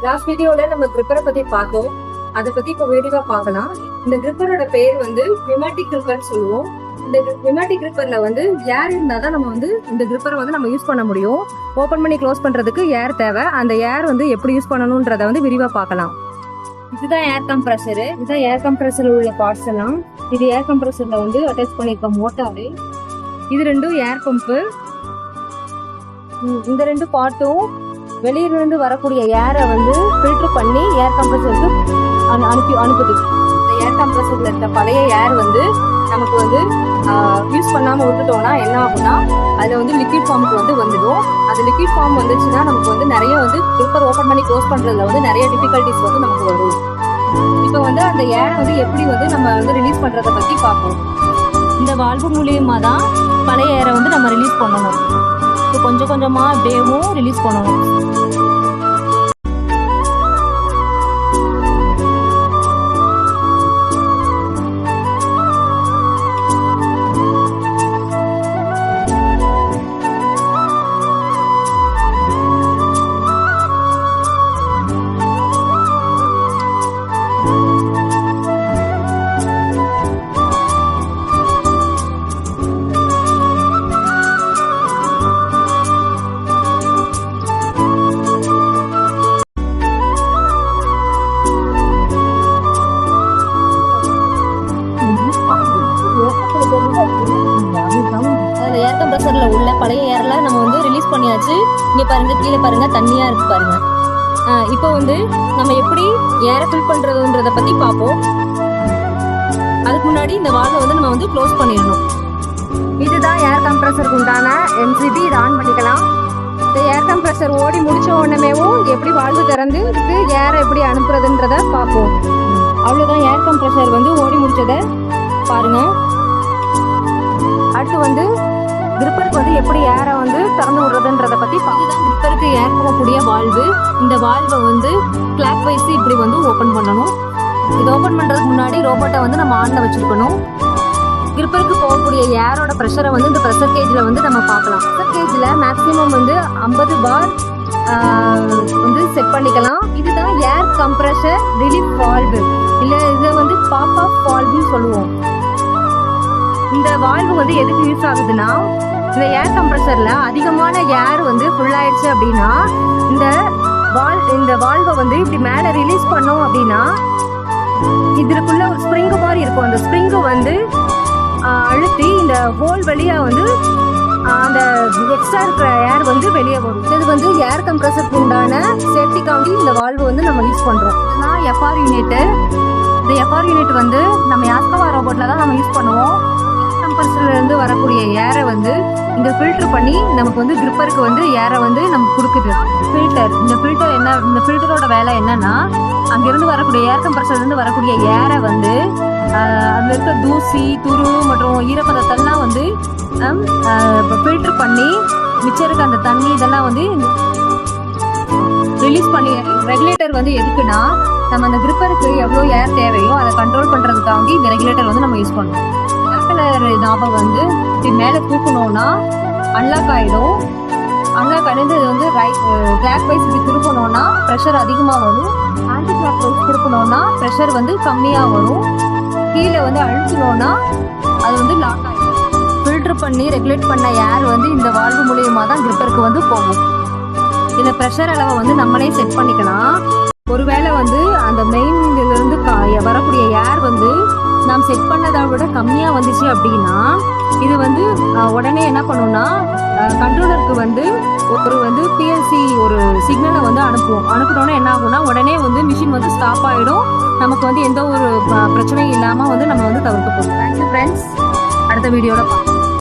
Last வீடியோல நம்ம கிரிப்பரை பத்தி பார்த்தோம். அதை பத்தி இப்போ வீடியோவா பார்க்கலாம். இந்த கிரிப்பரோட பேர் வந்து நியூமேட்டிக் கிரிப்பர் சொல்லுவோம். இந்த நியூமேட்டிக் கிரிப்பர்ல வந்து ஏர் இருந்தாதான் நம்ம வந்து இந்த கிரிப்பரை வந்து நம்ம யூஸ் பண்ண முடியும். ஓபன் பண்ணி க்ளோஸ் பண்றதுக்கு ஏர் தேவை. அந்த ஏர் வந்து எப்படி யூஸ் பண்ணணும்ன்றத வந்து விரிவா பார்க்கலாம். இதுதான் ஏர் கம்ப்ரஸரு. இதுதான் ஏர் கம்ப்ரஸர்ல உள்ள பார்ட்ஸ் எல்லாம். இது ஏர் கம்ப்ரஸர்ல வந்து அட்டாச் பண்ணிருக்க மோட்டாரு. இது ரெண்டும் ஏர் பம்பு. இந்த ரெண்டு பார்ட்டும் வெளியிலிருந்து வரக்கூடிய ஏரை வந்து ஃபில்டர் பண்ணி ஏர் கம்ப்ரஸருக்கு அனுப்புது. இந்த ஏர் கம்ப்ரஸர்ல இருக்க பழைய ஏர் வந்து நமக்கு வந்து யூஸ் பண்ணாம விட்டுட்டோம்னா என்ன ஆகும்னா அதுல வந்து லிக்விட் ஃபார்முக்கு வந்து வந்துடும். அது லிக்விட் ஃபார்ம் வந்துச்சுன்னா நமக்கு வந்து நிறைய வந்து கிரிப்பர் ஓப்பன் பண்ணி க்ளோஸ் பண்றதுல வந்து நிறைய டிஃபிகல்டிஸ் வந்து நமக்கு வரும். இப்போ வந்து அந்த ஏரை வந்து எப்படி வந்து நம்ம வந்து ரிலீஸ் பண்றதை பத்தி பார்ப்போம். இந்த வால்வு மூலியமா தான் பழைய ஏரை வந்து நம்ம ரிலீஸ் பண்ணணும். இப்போ கொஞ்சம் கொஞ்சமா அப்படியேவும் ரிலீஸ் பண்ணணும். அதுல ஏர் கம்ப்ரஸர்ல உள்ள பழைய ஏர்ல நம்ம வந்து ரிலீஸ் பண்ணியாச்சு. இங்க பாருங்க, கீழே பாருங்க, தண்ணியா இருக்கு பாருங்க. இப்போ வந்து நம்ம எப்படி ஏரை ஃபில் பண்றதுன்றத பத்தி பார்ப்போம். அதுக்கு முன்னாடி இந்த வால்வை வந்து நம்ம வந்து க்ளோஸ் பண்ணிடணும். இதுதான் ஏர் கம்ப்ரஸருக்கு உண்டான எம்சிபி. இதை ஆன் பண்ணிக்கலாம். இந்த ஏர் கம்ப்ரஸர் ஓடி முடிச்ச உடனேவும் எப்படி வால்வு திறந்து ஏரை எப்படி அனுப்புறதுன்றத பார்ப்போம். அவ்வளவுதான், ஏர் கம்ப்ரஸர் வந்து ஓடி முடிச்சதை பாருங்க. அடுத்து வந்து கிரிப்பருக்கு வந்து எப்படி ஏரை வந்து திறந்து விடுறதுன்றத பத்தி இதுதான் கிரிப்பருக்கு ஏர் போகக்கூடிய வால்வு. இந்த வால்வை வந்து கிளாக் வைஸ் இப்படி வந்து ஓபன் பண்ணணும். இது ஓபன் பண்றதுக்கு முன்னாடி ரோபோட்டை வந்து நம்ம ஆன்ல வச்சிருக்கணும். கிரிப்பருக்கு போகக்கூடிய ஏரோட ப்ரெஷரை வந்து இந்த ப்ரெஷர் கேஜ்ல வந்து நம்ம பார்க்கலாம். ப்ரெஷர் கேஜ்ல மேக்ஸிமம் வந்து 50 பார் வந்து செட் பண்ணிக்கலாம். இதுதான் ஏர் கம்ப்ரஷர் ரிலீஃப் வால்வு, இல்ல இதை வந்து பாப் ஆஃப் வால்வுன்னு சொல்லுவோம். இந்த வால்வு வந்து எதுக்கு யூஸ் ஆகுதுன்னா, இந்த ஏர் கம்ப்ரஸர்ல அதிகமான ஏர் வந்து ஃபுல் ஆயிடுச்சு அப்படின்னா இந்த வால்வை வந்து இப்படி மேல ரிலீஸ் பண்ணோம் அப்படின்னா இதுக்குள்ள ஒரு ஸ்ப்ரிங் மாதிரி இருக்கும். அந்த ஸ்ப்ரிங் வந்து அழுத்தி இந்த ஹோல் வழியா வந்து அந்த எக்ஸ்ட்ரா இருக்கிற ஏர் வந்து வெளியே வரும். இது வந்து ஏர் கம்ப்ரஸருக்கு உண்டான சேஃப்டிக்காண்டி இந்த வால்வு வந்து நம்ம யூஸ் பண்றோம். இதுதான் எஃப்ஆர் யூனிட். இந்த எஃப்ஆர் யூனிட் வந்து நம்ம யாஸ்கவா ரோபோட்ல தான் நம்ம யூஸ் பண்ணுவோம். கம்ப்ரஸர்ல இருந்து வரக்கூடிய ஏரை வந்து இங்க ஃபில்டர் பண்ணி நமக்கு வந்து கிரிப்பருக்கு வந்து ஏரை வந்து நமக்கு கொடுக்குது. ஃபில்டர், இந்த ஃபில்டரோட வேலை என்னன்னா, அங்கிருந்து வரக்கூடிய ஏர் கம்ப்ரஸர்ல இருந்து வரக்கூடிய ஏரை வந்து அதுல இருக்க தூசி, துரு மற்றும் ஈரப்பதத்தெல்லாம் வந்து ஃபில்டர் பண்ணி மிச்சம் இருக்க அந்த தண்ணி இதெல்லாம் வந்து ரிலீஸ் பண்ணி. ரெகுலேட்டர் வந்து எதுக்குன்னா, நம்ம அந்த கிரிப்பருக்கு எவ்வளோ ஏர் தேவையோ அதை கண்ட்ரோல் பண்றதுக்காண்டி இந்த ரெகுலேட்டர் வந்து நம்ம யூஸ் பண்ணுவோம். நாப வந்து இது மேலே தூக்கணும்னா அன்லாக் ஆயிடும். அன்லாக் ஆயிருந்து இது வந்து கிளாக் வைஸ் இப்படி திருப்பணும்னா ப்ரெஷர் அதிகமாக வரும். ஆன்டி கிளாக் வைஸ் திருப்பணும்னா ப்ரெஷர் வந்து கம்மியாக வரும். கீழே வந்து அழுத்தணும்னா அது வந்து லாக் ஆகிடும். ஃபில்டர் பண்ணி ரெகுலேட் பண்ண ஏர் வந்து இந்த வால்வு மூலியமா தான் கிரிப்பருக்கு வந்து போகும். இதில் ப்ரெஷர் அளவை வந்து நம்மளே செட் பண்ணிக்கலாம். ஒருவேளை வந்து அந்த மெயின் இதிலிருந்து வரக்கூடிய ஏர் வந்து நாம் செட் பண்ணதை விட கம்மியாக வந்துச்சு அப்படின்னா இது வந்து உடனே என்ன பண்ணும்னா கண்ட்ரோலருக்கு வந்து ஒரு பிஎல்சி ஒரு சிக்னலை வந்து அனுப்புனோன்னா என்ன ஆகும்னா உடனே வந்து மிஷின் வந்து ஸ்டாப் ஆகிடும். நமக்கு வந்து எந்த ஒரு பிரச்சனையும் இல்லாமல் வந்து நம்ம வந்து தவிர்க்க போகிறோம். Thank you friends. அடுத்த வீடியோவில் பார்க்கலாம்.